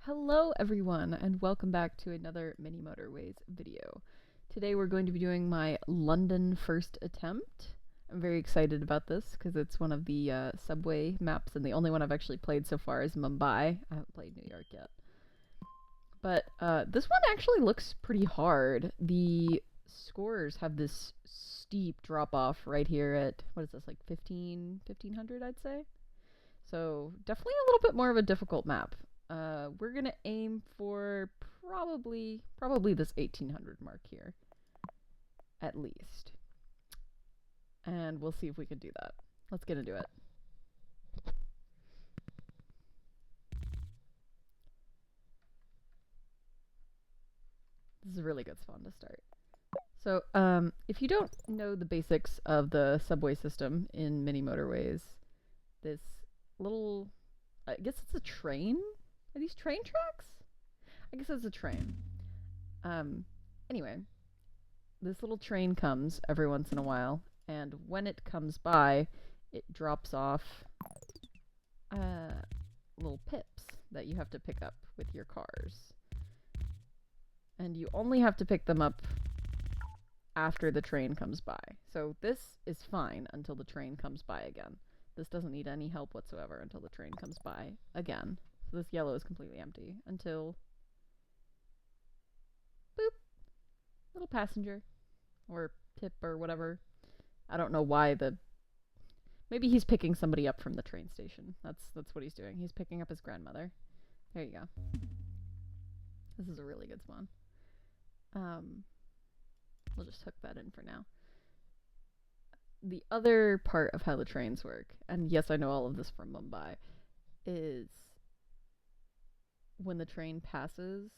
Hello everyone and welcome back to another Mini Motorways video. Today we're going to be doing my London first attempt. I'm very excited about this because it's one of the subway maps and the only one I've actually played so far is Mumbai. I haven't played New York yet. But this one actually looks pretty hard. The scores have this steep drop off right here at, what is this, like 1500 I'd say? So definitely a little bit more of a difficult map. We're gonna aim for probably this 1800 mark here, at least. And we'll see if we can do that. Let's get into it. This is a really good spawn to start. So, if you don't know the basics of the subway system in Mini Motorways, this little, I guess it's a train? Are these train tracks? I guess it's a train. Anyway, this little train comes every once in a while, and when it comes by, it drops off little pips that you have to pick up with your cars. And you only have to pick them up after the train comes by. So this is fine until the train comes by again. This doesn't need any help whatsoever until the train comes by again. So this yellow is completely empty until boop, little passenger or pip or whatever. I don't know why maybe he's picking somebody up from the train station. That's what he's doing. He's picking up his grandmother. There you go. This is a really good spawn. We'll just hook that in for now. The other part of how the trains work, and yes, I know all of this from Mumbai, is when the train passes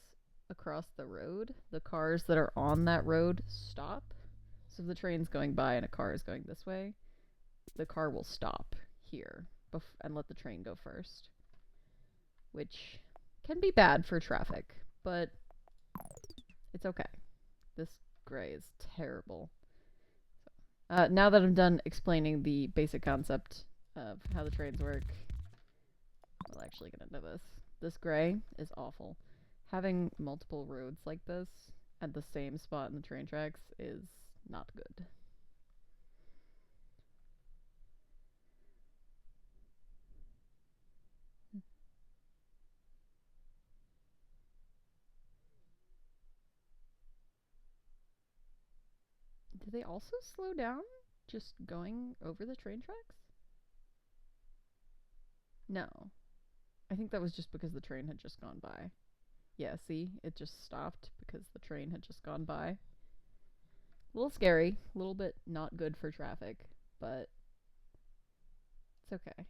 across the road, the cars that are on that road stop. So if the train's going by and a car is going this way, the car will stop here and let the train go first, which can be bad for traffic, but it's okay. This gray is terrible. Now that I'm done explaining the basic concept of how the trains work, we'll actually get into this. This gray is awful. Having multiple roads like this at the same spot in the train tracks is not good. Do they also slow down just going over the train tracks? No. I think that was just because the train had just gone by. Yeah, see? It just stopped because the train had just gone by. A little scary, a little bit not good for traffic, but it's okay.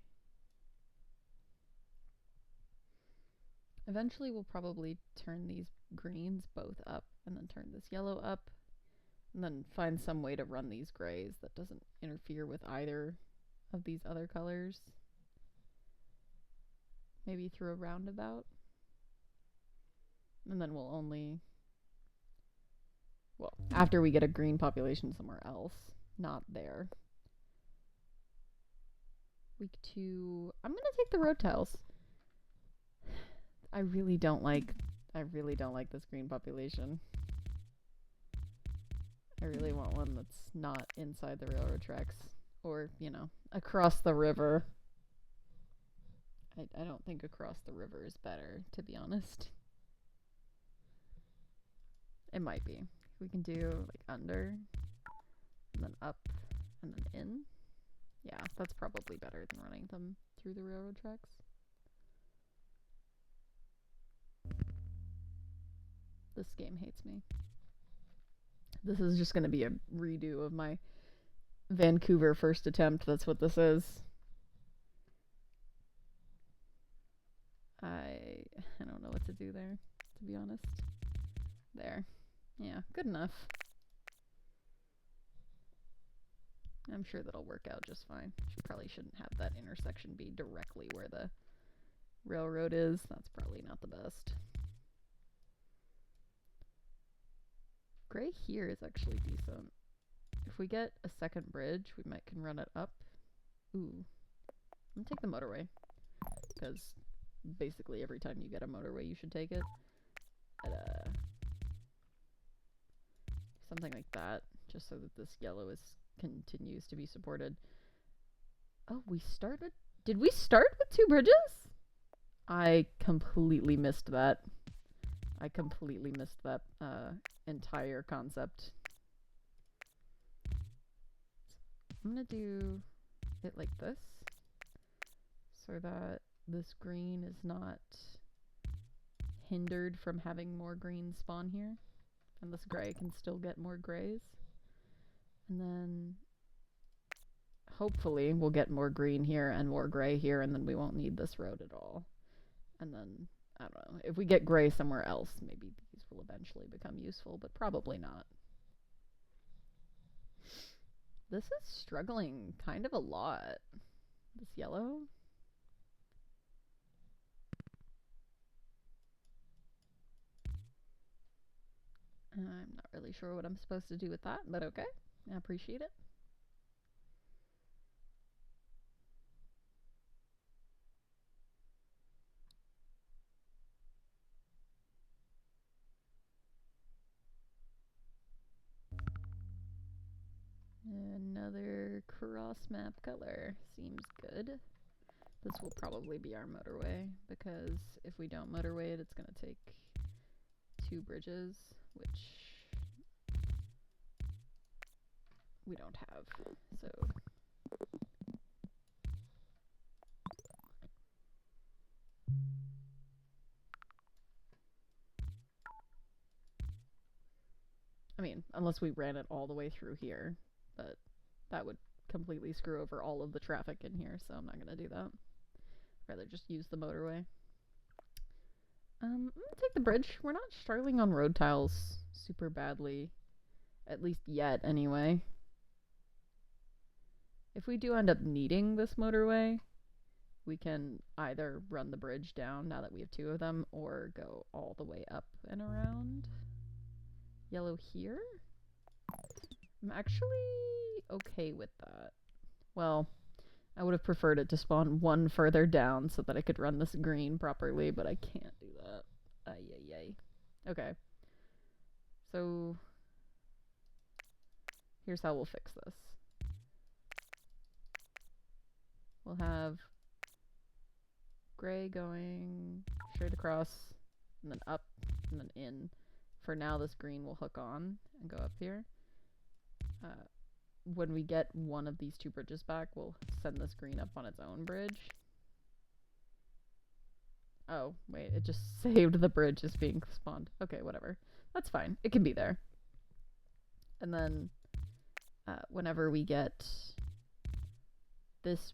Eventually we'll probably turn these greens both up and then turn this yellow up and then find some way to run these grays that doesn't interfere with either of these other colors. Maybe through a roundabout. And then we'll only, well, after we get a green population somewhere else, not there. Week 2, I'm gonna take the road tiles. I really don't like this green population. I really want one that's not inside the railroad tracks or, you know, across the river. I don't think across the river is better, to be honest. It might be. We can do like under and then up and then in. Yeah, that's probably better than running them through the railroad tracks. This game hates me. This is just going to be a redo of my Vancouver first attempt. That's what this is. I don't know what to do there, to be honest. There. Yeah, good enough. I'm sure that'll work out just fine. Probably shouldn't have that intersection be directly where the railroad is. That's probably not the best. Gray here is actually decent. If we get a second bridge, we can run it up. Ooh. I'm gonna take the motorway. Because basically every time you get a motorway, you should take it. But, something like that, just so that this yellow continues to be supported. Oh, did we start with 2 bridges? I completely missed that. Entire concept. I'm gonna do it like this, so that this green is not hindered from having more green spawn here, and this gray can still get more grays. And then hopefully we'll get more green here and more gray here, and then we won't need this road at all. And then, I don't know, if we get gray somewhere else, maybe these will eventually become useful, but probably not. This is struggling kind of a lot, this yellow. I'm not really sure what I'm supposed to do with that, but okay, I appreciate it. Another cross map color seems good. This will probably be our motorway, because if we don't motorway it, it's going to take 2 bridges, which we don't have. So I mean, unless we ran it all the way through here, but that would completely screw over all of the traffic in here, so I'm not going to do that. I'd rather just use the motorway. I'm going to take the bridge. We're not struggling on road tiles super badly, at least yet anyway. If we do end up needing this motorway, we can either run the bridge down now that we have 2 of them, or go all the way up and around. Yellow here? I'm actually okay with that. Well, I would have preferred it to spawn 1 further down so that I could run this green properly, but I can't do that. Ay. Okay. So here's how we'll fix this. We'll have gray going straight across, and then up, and then in. For now, this green will hook on and go up here. When we get one of these 2 bridges back, we'll send this green up on its own bridge. Oh, wait, it just saved the bridge as being spawned. Okay, whatever. That's fine. It can be there. And then whenever we get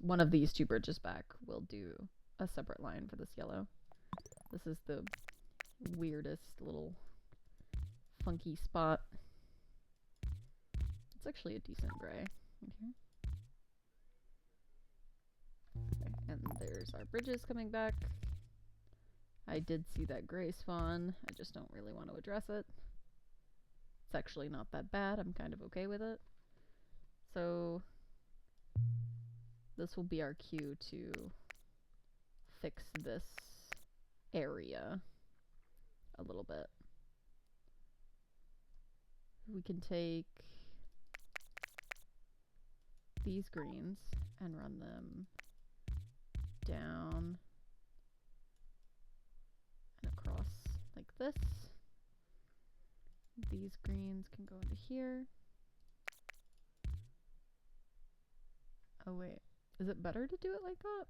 one of these 2 bridges back, we'll do a separate line for this yellow. This is the weirdest little funky spot. It's actually a decent gray right here. Okay, and there's our bridges coming back. I did see that gray spawn. I just don't really want to address it. It's actually not that bad. I'm kind of okay with it. So this will be our cue to fix this area a little bit. We can take these greens and run them down and across like this. These greens can go into here. Oh wait, is it better to do it like that?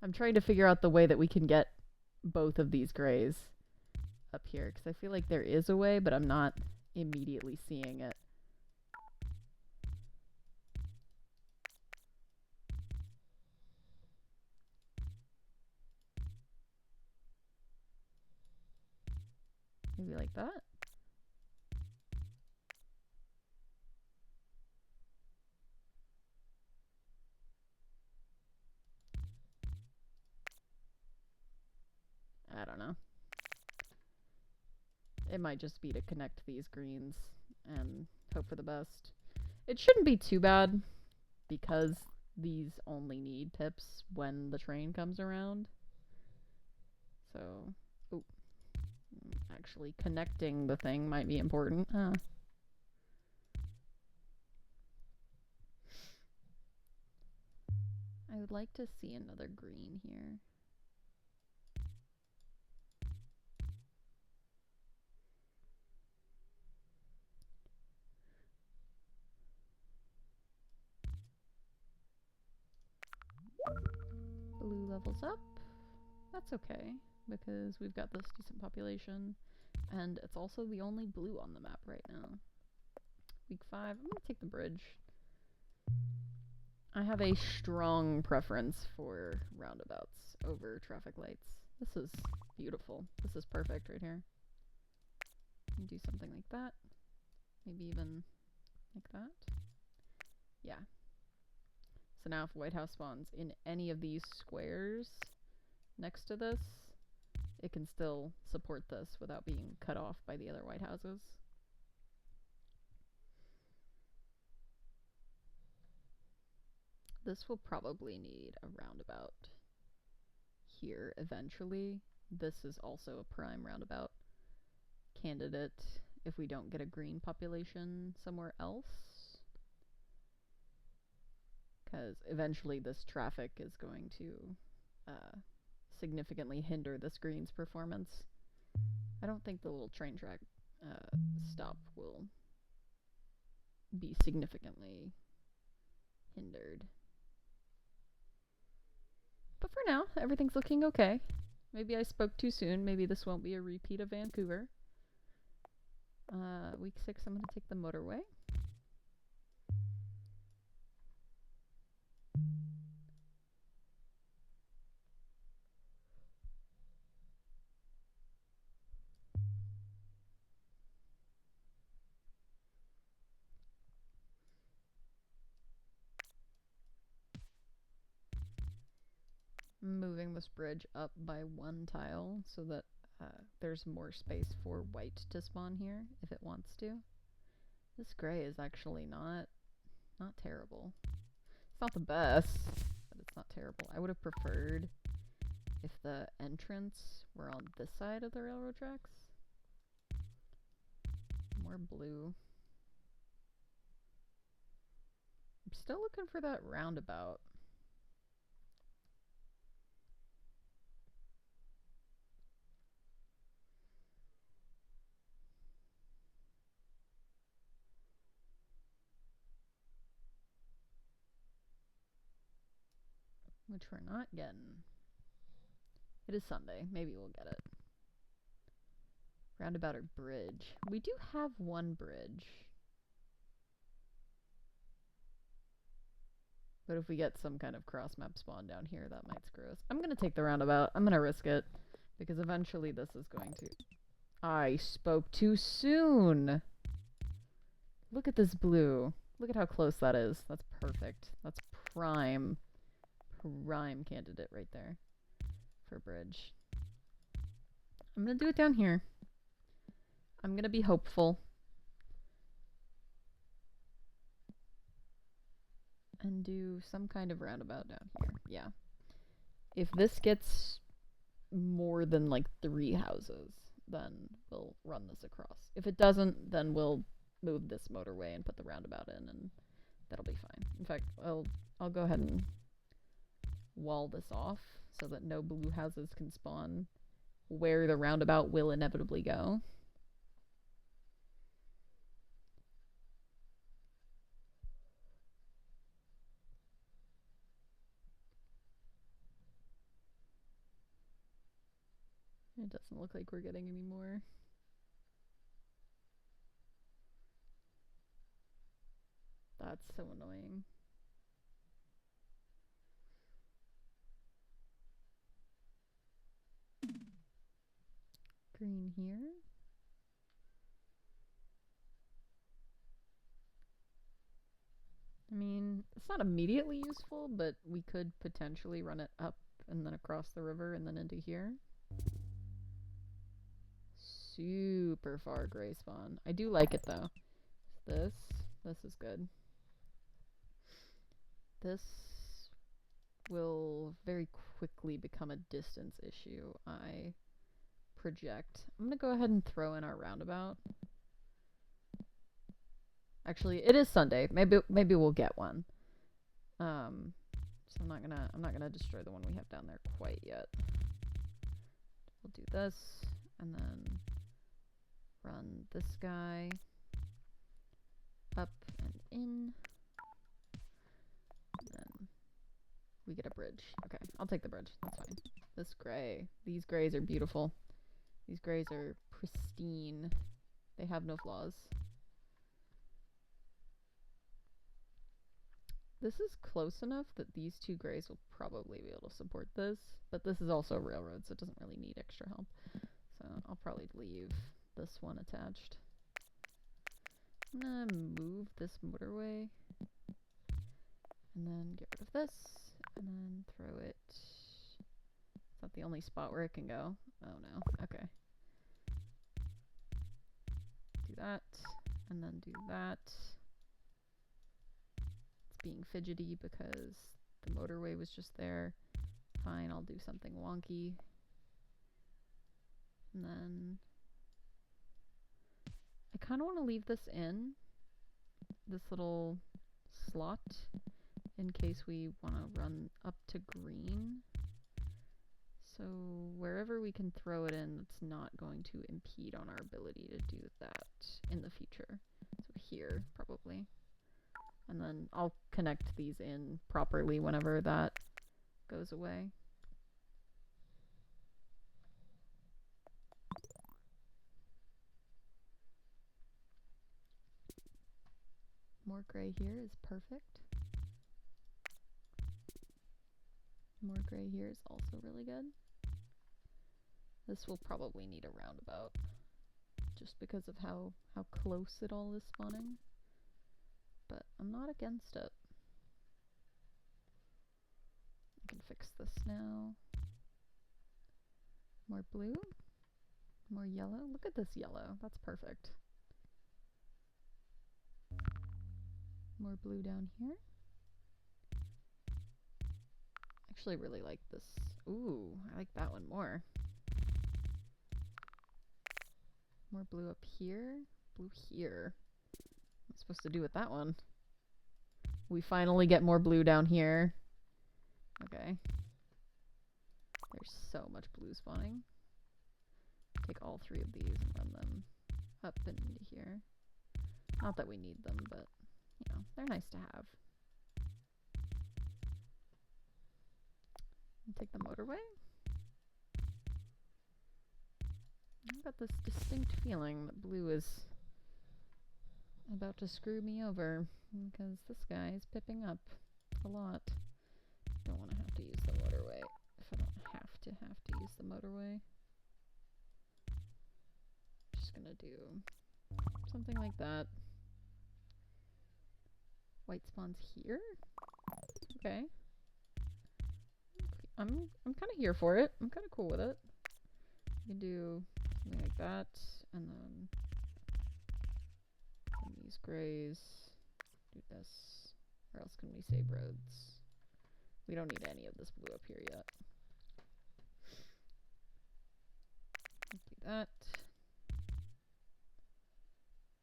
I'm trying to figure out the way that we can get both of these grays up here, because I feel like there is a way, but I'm not immediately seeing it. Maybe like that? I don't know. It might just be to connect these greens and hope for the best. It shouldn't be too bad, because these only need pips when the train comes around. So, oh, actually connecting the thing might be important. I would like to see another green here. Blue levels up. That's okay, because we've got this decent population, and it's also the only blue on the map right now. Week 5, I'm gonna take the bridge. I have a strong preference for roundabouts over traffic lights. This is beautiful. This is perfect right here. Do something like that. Maybe even like that. Yeah. So now if White House spawns in any of these squares next to this, it can still support this without being cut off by the other White Houses. This will probably need a roundabout here eventually. This is also a prime roundabout candidate if we don't get a green population somewhere else. Because eventually this traffic is going to significantly hinder this green's performance. I don't think the little train track stop will be significantly hindered. But for now, everything's looking okay. Maybe I spoke too soon. Maybe this won't be a repeat of Vancouver. Week 6, I'm going to take the motorway. Moving this bridge up by 1 tile so that there's more space for white to spawn here if it wants to. This gray is actually not terrible. It's not the best, but it's not terrible. I would have preferred if the entrance were on this side of the railroad tracks. More blue. I'm still looking for that roundabout. Which we're not getting. It is Sunday. Maybe we'll get it. Roundabout or bridge. We do have one bridge. But if we get some kind of cross map spawn down here, that might screw us. I'm going to take the roundabout. I'm going to risk it. Because eventually this is going to... I spoke too soon! Look at this blue. Look at how close that is. That's perfect. That's prime candidate right there for bridge. I'm gonna do it down here. I'm gonna be hopeful and do some kind of roundabout down here. Yeah. If this gets more than like 3 houses, then we'll run this across. If it doesn't, then we'll move this motorway and put the roundabout in, and that'll be fine. In fact, I'll go ahead and wall this off so that no blue houses can spawn where the roundabout will inevitably go. It doesn't look like we're getting any more. That's so annoying. Green here. I mean, it's not immediately useful, but we could potentially run it up and then across the river and then into here. Super far gray spawn. I do like it though. This is good. This will very quickly become a distance issue, I project. I'm gonna go ahead and throw in our roundabout. Actually, it is Sunday. Maybe we'll get one. So I'm not gonna destroy the one we have down there quite yet. We'll do this and then run this guy up and in. And then we get a bridge. Okay, I'll take the bridge. That's fine. This gray. These grays are beautiful. These grays are pristine. They have no flaws. This is close enough that these two grays will probably be able to support this, but this is also a railroad, so it doesn't really need extra help. So I'll probably leave this one attached. I'm gonna move this motorway, and then get rid of this, and then throw it. It's not the only spot where it can go. Oh no, okay. Do that, and then do that. Being fidgety because the motorway was just there. Fine, I'll do something wonky. And then I kind of want to leave this in, this little slot, in case we want to run up to green. So wherever we can throw it in, it's not going to impede on our ability to do that in the future. So here, probably. And then I'll connect these in properly whenever that goes away. More gray here is perfect. More gray here is also really good. This will probably need a roundabout, just because of how close it all is spawning. But I'm not against it. I can fix this now. More blue. More yellow. Look at this yellow. That's perfect. More blue down here. Actually really like this. Ooh, I like that one more. More blue up here. Blue here. What's supposed to do with that one? We finally get more blue down here. Okay. There's so much blue spawning. Take all three of these and run them up and into here. Not that we need them, but, you know, they're nice to have. And take the motorway. I've got this distinct feeling that blue is about to screw me over because this guy is pipping up a lot. Don't want to have to use the motorway if I don't have to use the motorway. Just gonna do something like that. White spawns here. Okay. I'm kind of here for it. I'm kind of cool with it. You can do something like that, and then these grays, do this, or else can we save roads? We don't need any of this blue up here yet. Do that,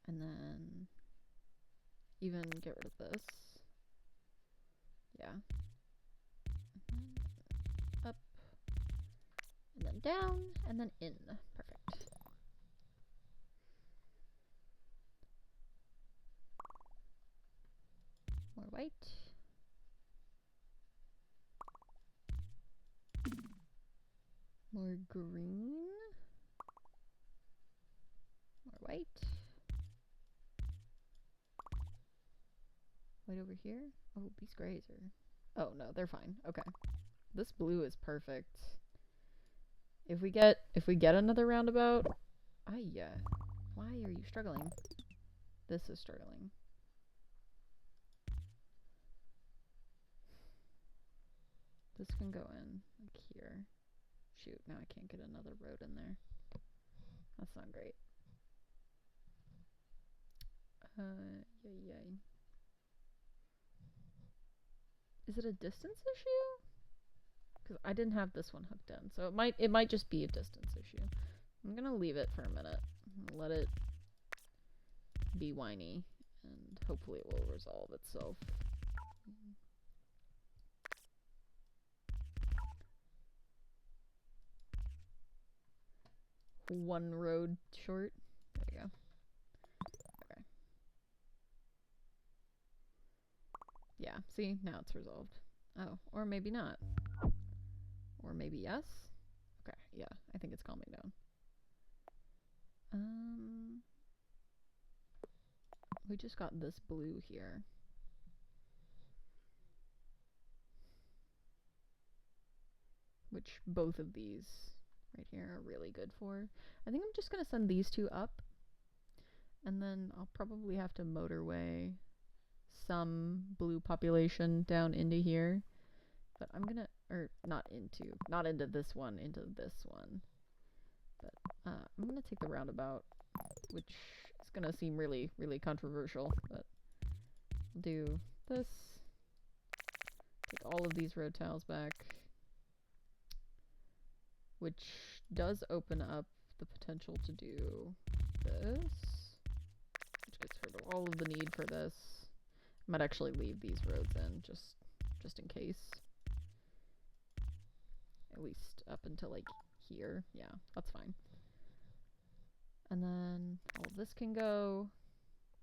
and then even get rid of this. Yeah. Up, and then down, and then in. Perfect. More white. More green. More white. White over here. Oh, these grays are... Oh, no, they're fine. Okay. This blue is perfect. If we get another roundabout... Why are you struggling? This is struggling. This can go in, like here. Shoot, now I can't get another road in there. That's not great. Yay. Is it a distance issue? because I didn't have this one hooked in, so it might just be a distance issue. I'm gonna leave it for a minute, let it be whiny, and hopefully it will resolve itself. One road short. There you go. Okay. Yeah, see? Now it's resolved. Oh, or maybe not. Or maybe yes? Okay, yeah, I think it's calming down. We just got this blue here. Which both of these right here are really good for. I think I'm just gonna send these two up. And then I'll probably have to motorway some blue population down into here. But I'm gonna, or not into this one, into this one. But I'm gonna take the roundabout, which is gonna seem really, really controversial, but I'll do this. Take all of these road tiles back, which does open up the potential to do this, which gets rid of all of the need for this. I might actually leave these roads in just in case. At least up until like here. Yeah, that's fine. And then all of this can go.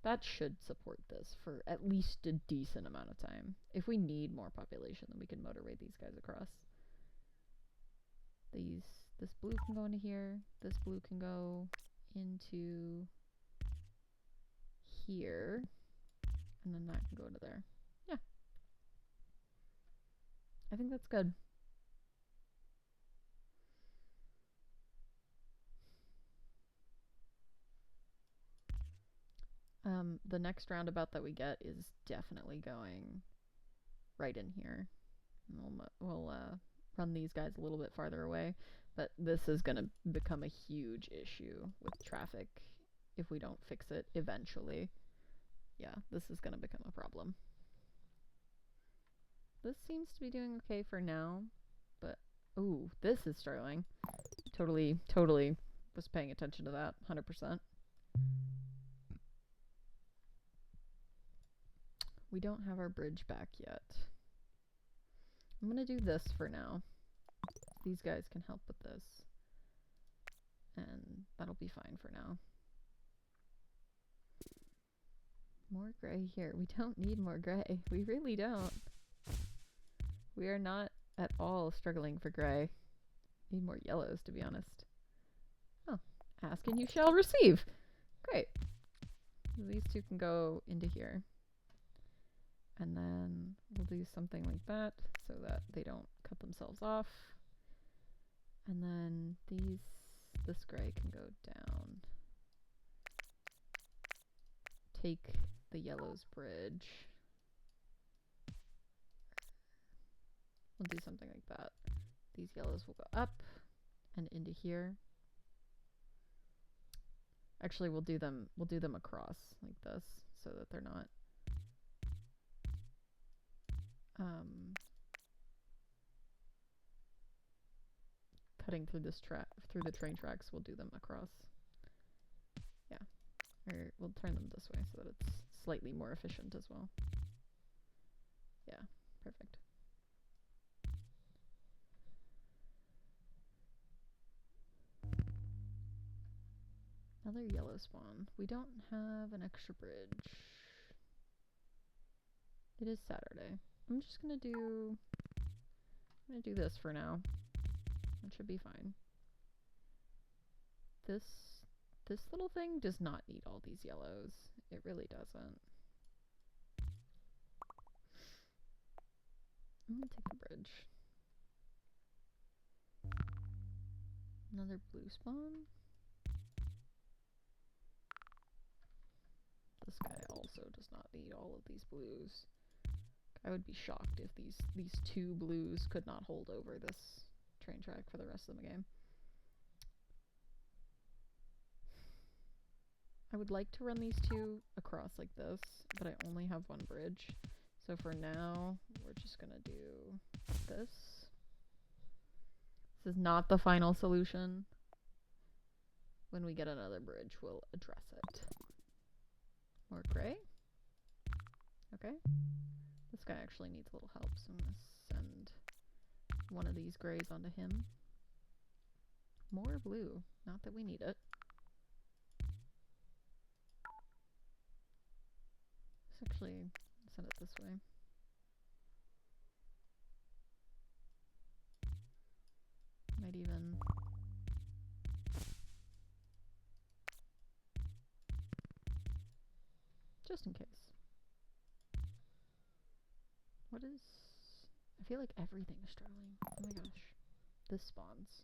That should support this for at least a decent amount of time. If we need more population, then we can motorway these guys across. This blue can go into here. This blue can go into here. And then that can go into there. Yeah. I think that's good. The next roundabout that we get is definitely going right in here. We'll run these guys a little bit farther away, but this is going to become a huge issue with traffic if we don't fix it eventually. Yeah, this is going to become a problem. This seems to be doing okay for now, but ooh, this is struggling. Totally was paying attention to that, 100%. We don't have our bridge back yet. I'm gonna do this for now. These guys can help with this. And that'll be fine for now. More gray here. We don't need more gray. We really don't. We are not at all struggling for gray. Need more yellows, to be honest. Oh, ask and you shall receive. Great. These two can go into here. And then we'll do something like that so that they don't cut themselves off. And then this gray can go down. Take the yellow's bridge. We'll do something like that. These yellows will go up and into here. Actually, we'll do them across like this so that they're not cutting through through the train tracks. We'll do them across. Yeah. Or we'll turn them this way so that it's slightly more efficient as well. Yeah, perfect. Another yellow spawn. We don't have an extra bridge. It is Saturday. I'm just gonna do this for now. That should be fine. This little thing does not need all these yellows. It really doesn't. I'm gonna take the bridge. Another blue spawn. This guy also does not need all of these blues. I would be shocked if these two blues could not hold over this train track for the rest of the game. I would like to run these two across like this, but I only have one bridge. So for now, we're just gonna do this. This is not the final solution. When we get another bridge, we'll address it. More gray. Okay. This guy actually needs a little help, so I'm going to send one of these grays onto him. More blue. Not that we need it. Let's actually send it this way. Might even... just in case. What is... I feel like everything is struggling. Oh my gosh. This spawns.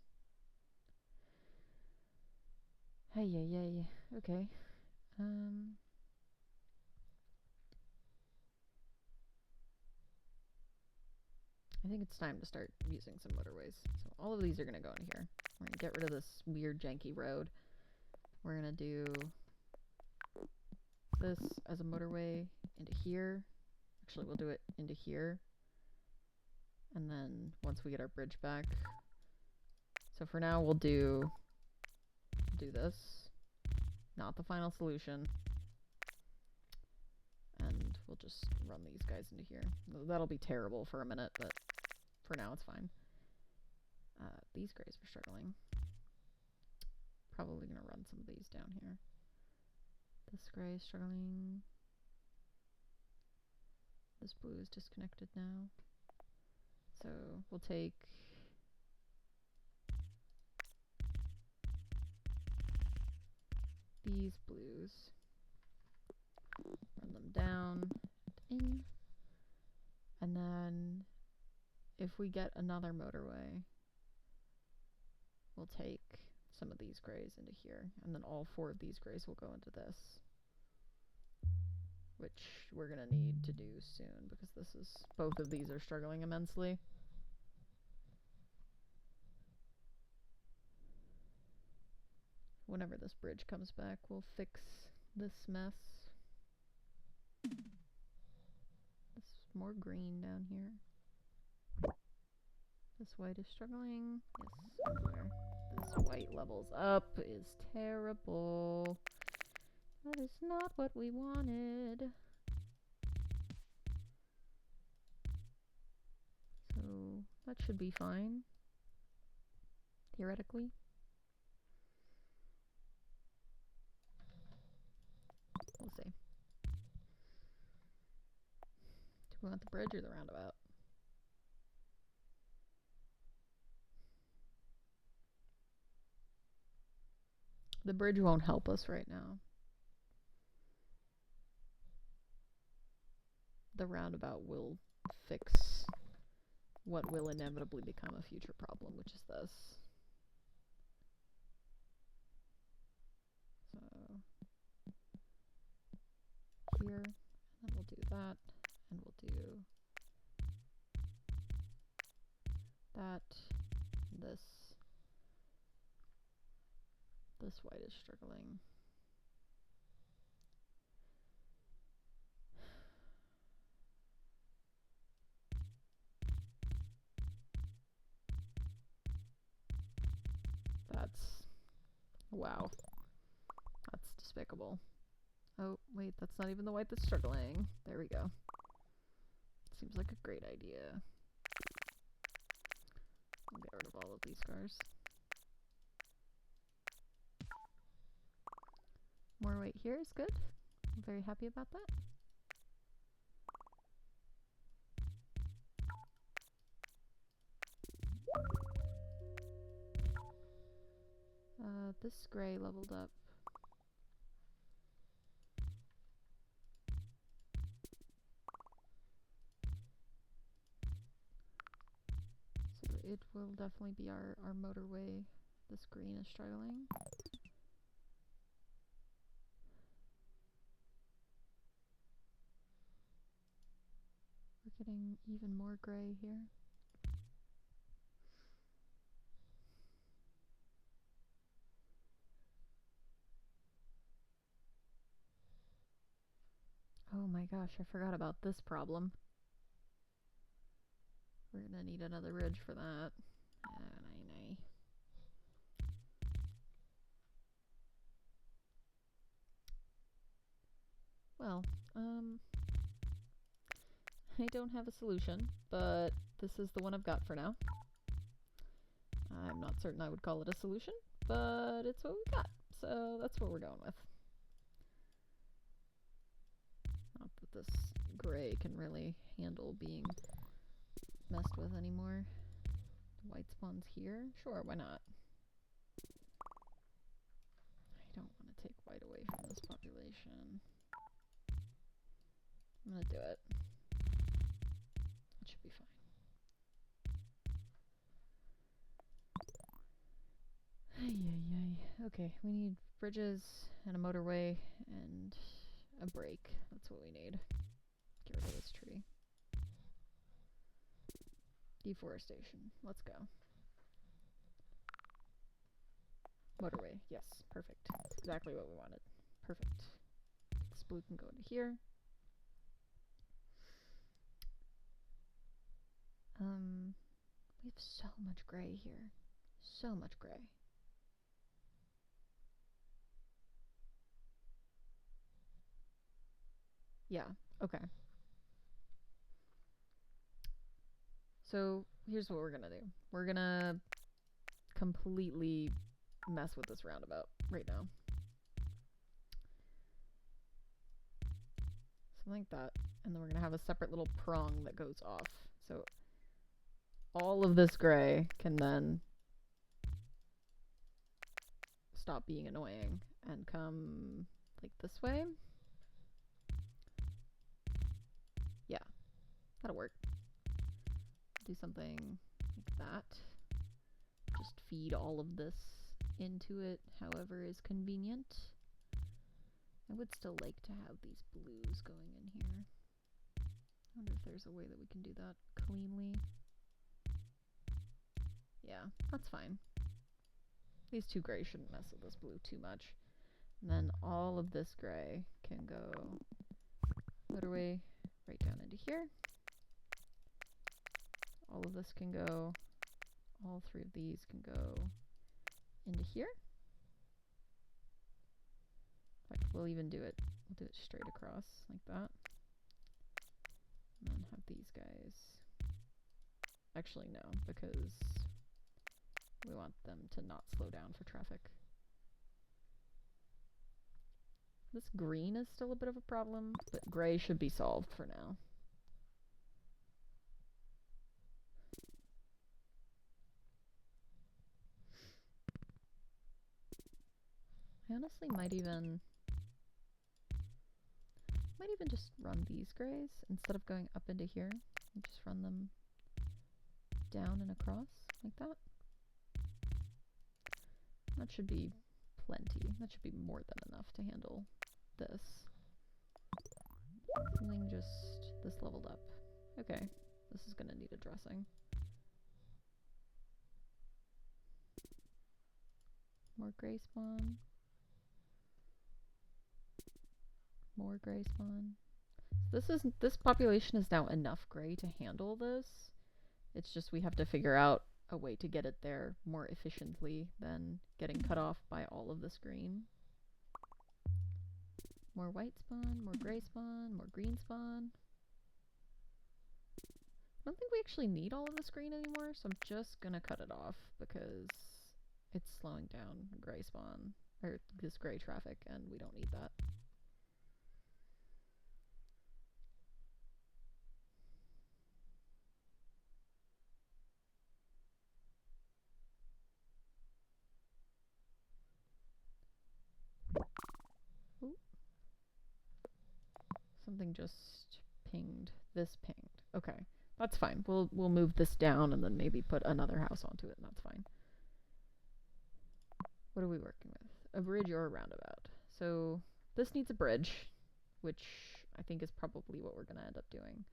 Hey, yay, yay. Okay. I think it's time to start using some motorways. So all of these are going to go in here. We're going to get rid of this weird janky road. We're going to do this as a motorway into here. Actually, we'll do it into here. And then once we get our bridge back. So for now, we'll do this. Not the final solution. And we'll just run these guys into here. That'll be terrible for a minute, but for now it's fine. These grays are struggling. Probably gonna run some of these down here. This gray is struggling. This blue is disconnected now. So we'll take these blues, run them down, in, and then if we get another motorway, we'll take some of these grays into here, and then all 4 of these grays will go into this, which we're gonna need to do soon because both of these are struggling immensely. Whenever this bridge comes back, we'll fix this mess. There's more green down here. This white is struggling. Yes, somewhere. This white levels up is terrible. That is not what we wanted. So that should be fine. Theoretically. We'll see. Do we want the bridge or the roundabout? The bridge won't help us right now. The roundabout will fix what will inevitably become a future problem, which is this. So here, and then we'll do that, and we'll do that, this. This white is struggling. Wow. That's despicable. Oh, wait, that's not even the white that's struggling. There we go. Seems like a great idea. I'll get rid of all of these scars. More white here is good. I'm very happy about that. This gray leveled up. So it will definitely be our motorway. This green is struggling. We're getting even more gray here. Oh my gosh, I forgot about this problem. We're gonna need another ridge for that. Nay, nay. Well, I don't have a solution, but this is the one I've got for now. I'm not certain I would call it a solution, but it's what we got, so that's what we're going with. Not that this gray can really handle being messed with anymore. The white spawn's here? Sure, why not? I don't want to take white away from this population. I'm gonna do it. It should be fine. Okay, we need bridges and a motorway and a break. That's what we need. Get rid of this tree. Deforestation. Let's go. Motorway. Yes, perfect. That's exactly what we wanted. Perfect. This blue can go into here. We have so much gray here. So much gray. Yeah, okay. So here's what we're gonna do. We're gonna completely mess with this roundabout right now. Something like that. And then we're gonna have a separate little prong that goes off. So all of this gray can then stop being annoying and come like this way. Yeah, that'll work. Do something like that. Just feed all of this into it however is convenient. I would still like to have these blues going in here. I wonder if there's a way that we can do that cleanly. Yeah, that's fine. These two gray shouldn't mess with this blue too much. And then all of this gray can go motorway right down into here. All of this can go, all three of these can go into here. In fact, we'll even do it, we'll do it straight across like that. And then have these guys, actually no, because we want them to not slow down for traffic. This green is still a bit of a problem, but gray should be solved for now. I honestly might even just run these grays instead of going up into here. Just run them down and across like that. That should be plenty. That should be more than enough to handle this. Something just this leveled up. Okay, this is gonna need addressing. More gray spawn. More gray spawn. This population is now enough gray to handle this. It's just we have to figure out a way to get it there more efficiently than getting cut off by all of this green. More white spawn, more gray spawn, more green spawn. I don't think we actually need all of this green anymore, so I'm just gonna cut it off because it's slowing down gray spawn, or this gray traffic, and we don't need that. Ooh. Something just pinged. This pinged. Okay, that's fine. We'll move this down and then maybe put another house onto it, and that's fine. What are we working with? A bridge or a roundabout? So this needs a bridge, which I think is probably what we're going to end up doing.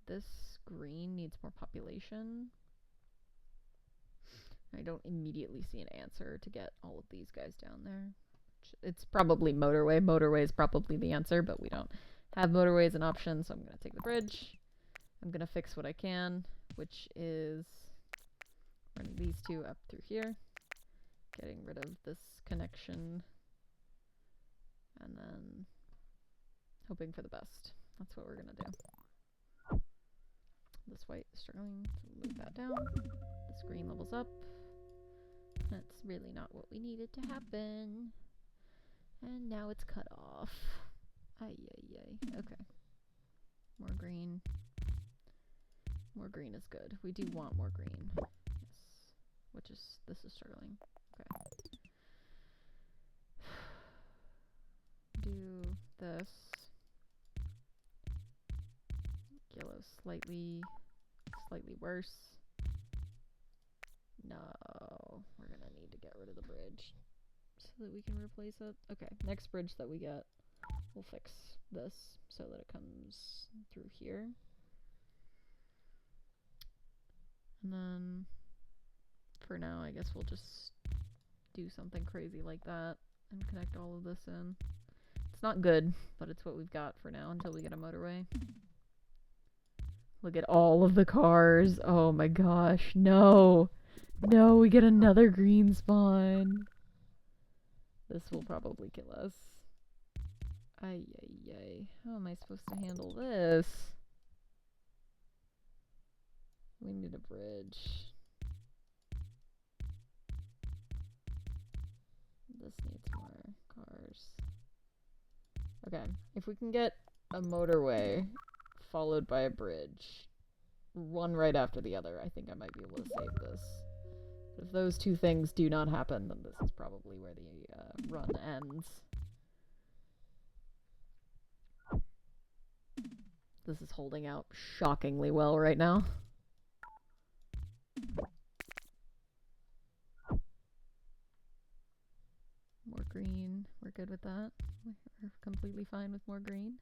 This green needs more population. I don't immediately see an answer to get all of these guys down there. It's probably motorway. Motorway is probably the answer, but we don't have motorway as an option, so I'm going to take the bridge. I'm going to fix what I can, which is running these two up through here, getting rid of this connection, and then hoping for the best. That's what we're gonna do. This white is struggling to move that down. This green levels up. That's really not what we needed to happen. And now it's cut off. Ay, ay, ay. Okay. More green. More green is good. We do want more green. Yes. This is struggling. Okay. Do this. Yellow slightly worse. No, we're gonna need to get rid of the bridge so that we can replace it. Okay, next bridge that we get, we'll fix this so that it comes through here. And then for now, I guess we'll just do something crazy like that and connect all of this in. It's not good, but it's what we've got for now until we get a motorway. Look at all of the cars. Oh my gosh, no. No, we get another green spawn. This will probably kill us. Ay, ay, ay. How am I supposed to handle this? We need a bridge. This needs more cars. Okay, if we can get a motorway followed by a bridge, one right after the other, I think I might be able to save this. If those two things do not happen, then this is probably where the run ends. This is holding out shockingly well right now. More green. We're good with that. We're completely fine with more green.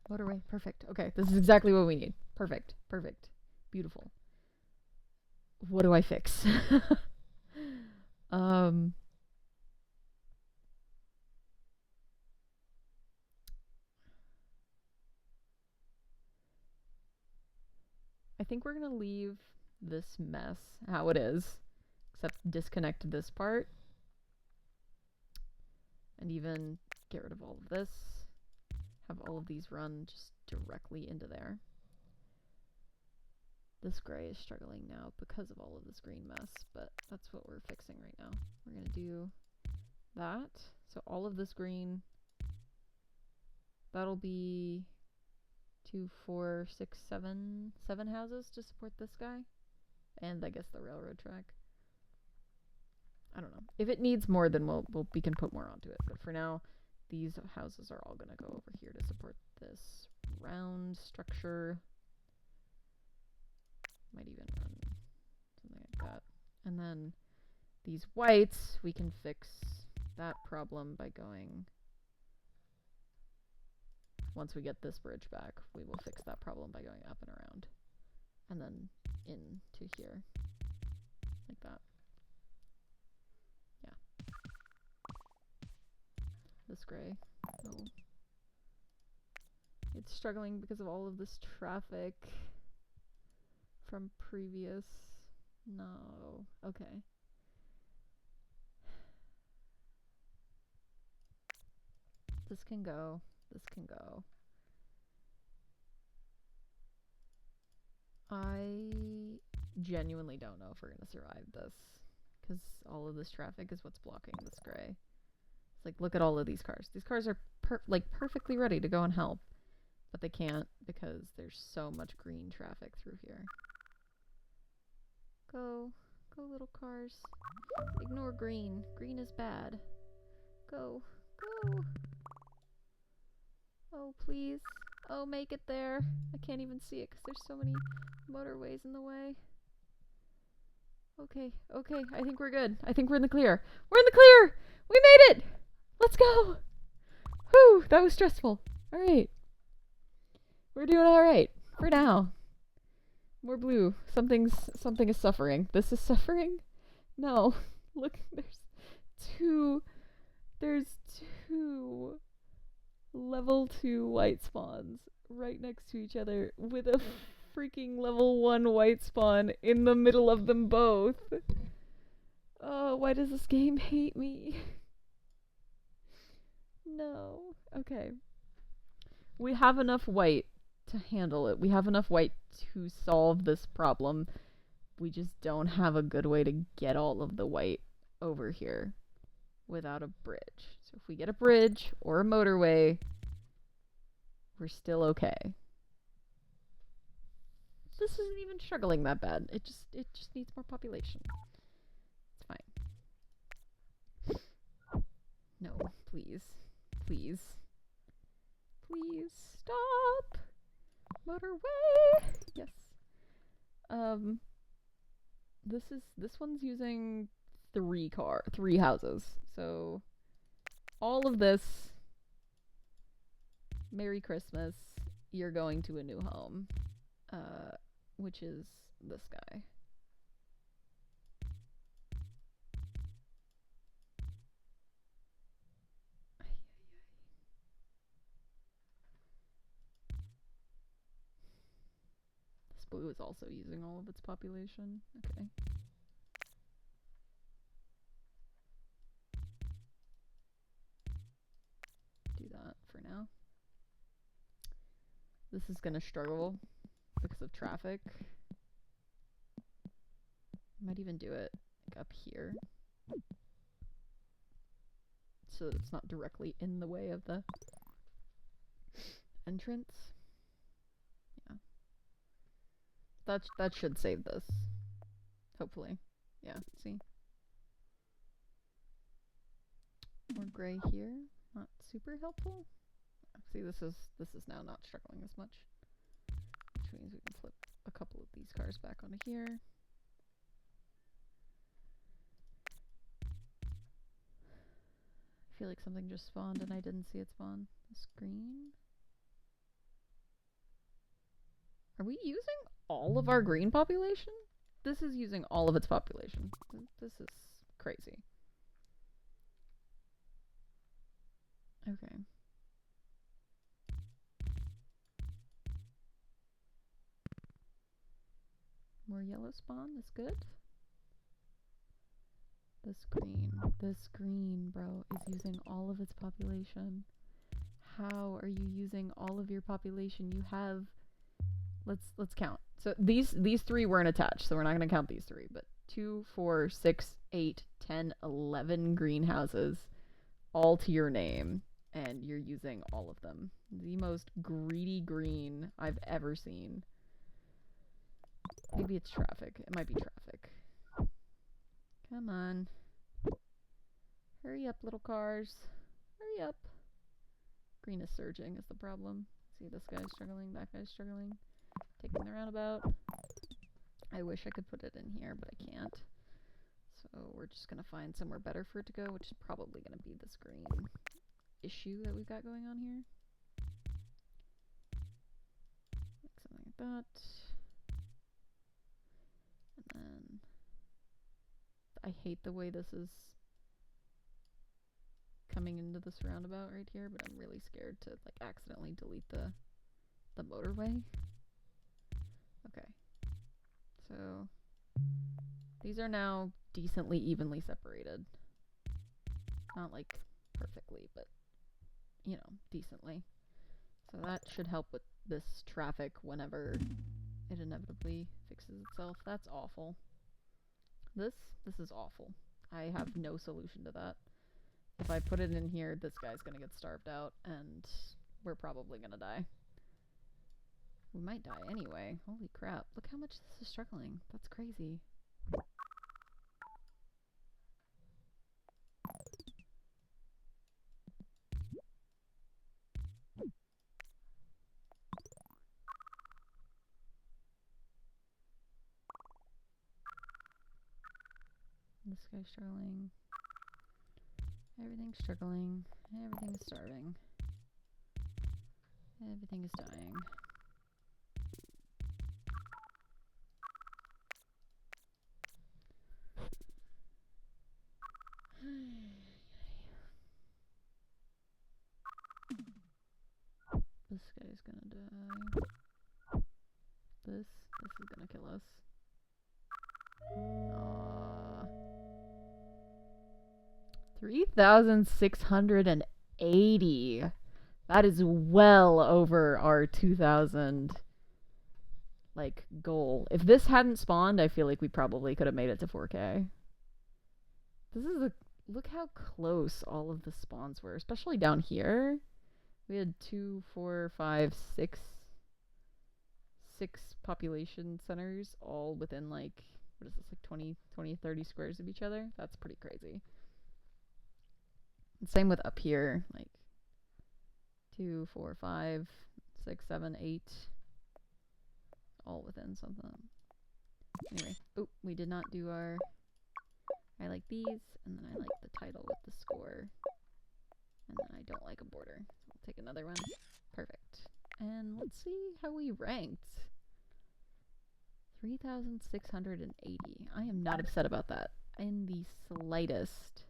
Motorway. Perfect. Okay, this is exactly what we need. Perfect. Perfect. Beautiful. What do I fix? I think we're gonna leave this mess how it is, except disconnect this part and even get rid of all of this. Have all of these run just directly into there. This gray is struggling now because of all of this green mess, but that's what we're fixing right now. We're gonna do that. So all of this green, that'll be 2, 4, 6, 7 houses to support this guy. And I guess the railroad track. I don't know. If it needs more, then we can put more onto it. But for now, these houses are all gonna go over here to support this round structure. Might even run something like that. And then these whites, we can fix that problem by going, once we get this bridge back, we will fix that problem by going up and around. And then into here. Like that. Yeah. This gray. Oh. It's struggling because of all of this traffic from previous. No. Okay. This can go. This can go. I genuinely don't know if we're gonna survive this, because all of this traffic is what's blocking this gray. It's like, look at all of these cars. These cars are perfectly ready to go and help, but they can't because there's so much green traffic through here. Go little cars. Ignore green. Green is bad. Go. Oh, please. Oh, make it there. I can't even see it because there's so many motorways in the way. Okay. I think we're good. I think we're in the clear. We're in the clear! We made it! Let's go! Whew, that was stressful. Alright. We're doing alright. For now. More blue. Something is suffering. This is suffering? No. Look, there's two level 2 white spawns right next to each other with a freaking level 1 white spawn in the middle of them both. Oh, why does this game hate me? No. Okay. We have enough white to handle it. We have enough white to solve this problem. We just don't have a good way to get all of the white over here without a bridge. So if we get a bridge or a motorway, we're still okay. This isn't even struggling that bad. It just needs more population. It's fine. No, please. Please. Please stop. Motorway. Yes. This one's using three houses. So all of this, Merry Christmas, you're going to a new home. Which is this guy. This blue is also using all of its population. Okay. Do that for now. This is gonna struggle because of traffic. Might even do it like up here, so that it's not directly in the way of the entrance. Yeah. That should save this. Hopefully. Yeah, see? More gray here. Not super helpful. See, this is now not struggling as much. Which means we can flip a couple of these cars back onto here. I feel like something just spawned and I didn't see it spawn. This green. Are we using all of our green population? This is using all of its population. This is crazy. Okay. More yellow spawn is good. This green, bro, is using all of its population. How are you using all of your population? You have, let's count. So these three weren't attached, so we're not going to count these three, but 2, 4, 6, 8, 10, 11 greenhouses all to your name, and you're using all of them. The most greedy green I've ever seen. Maybe it's traffic. It might be traffic. Come on. Hurry up, little cars. Hurry up. Green is surging is the problem. See, this guy's struggling, that guy's struggling. Taking the roundabout. I wish I could put it in here, but I can't. So we're just going to find somewhere better for it to go, which is probably going to be this green issue that we've got going on here. Like something like that. And then I hate the way this is coming into this roundabout right here, but I'm really scared to like accidentally delete the motorway. Okay. So these are now decently evenly separated. Not like perfectly, but you know, decently. So that should help with this traffic whenever it inevitably fixes itself. That's awful. This is awful. I have no solution to that. If I put it in here, this guy's gonna get starved out, and we're probably gonna die. We might die anyway. Holy crap. Look how much this is struggling. That's crazy. This guy's struggling. Everything's struggling. Everything is starving. Everything is dying. This guy's gonna die. This is gonna kill us. Aww. 3,608 80. That is well over our 2000 like goal. If this hadn't spawned, I feel like we probably could have made it to 4K. This is a look how close all of the spawns were, especially down here. We had 2, 4, 5, 6 population centers all within like what is this, like 20, 30 squares of each other. That's pretty crazy. And same with up here, like 2, 4, 5, 6, 7, 8, all within something. Anyway, oh, we did not do our. I like these, and then I like the title with the score, and then I don't like a border. So we'll take another one. Perfect. And let's see how we ranked. 3,680. I am not upset about that in the slightest.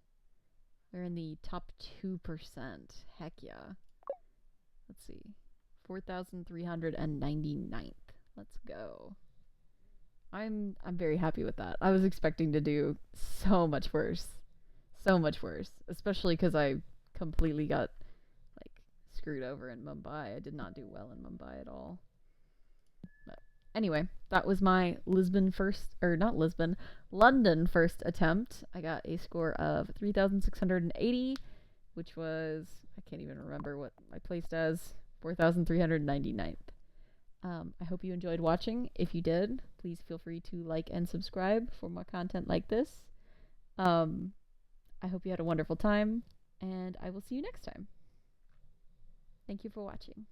We're in the top 2%. Heck yeah. Let's see. 4,399th. Let's go. I'm very happy with that. I was expecting to do so much worse. So much worse. Especially because I completely got like screwed over in Mumbai. I did not do well in Mumbai at all. But anyway, that was my London first attempt. I got a score of 3,680, which was, I can't even remember what I placed as, 4,399th. I hope you enjoyed watching. If you did, please feel free to like and subscribe for more content like this. I hope you had a wonderful time, and I will see you next time. Thank you for watching.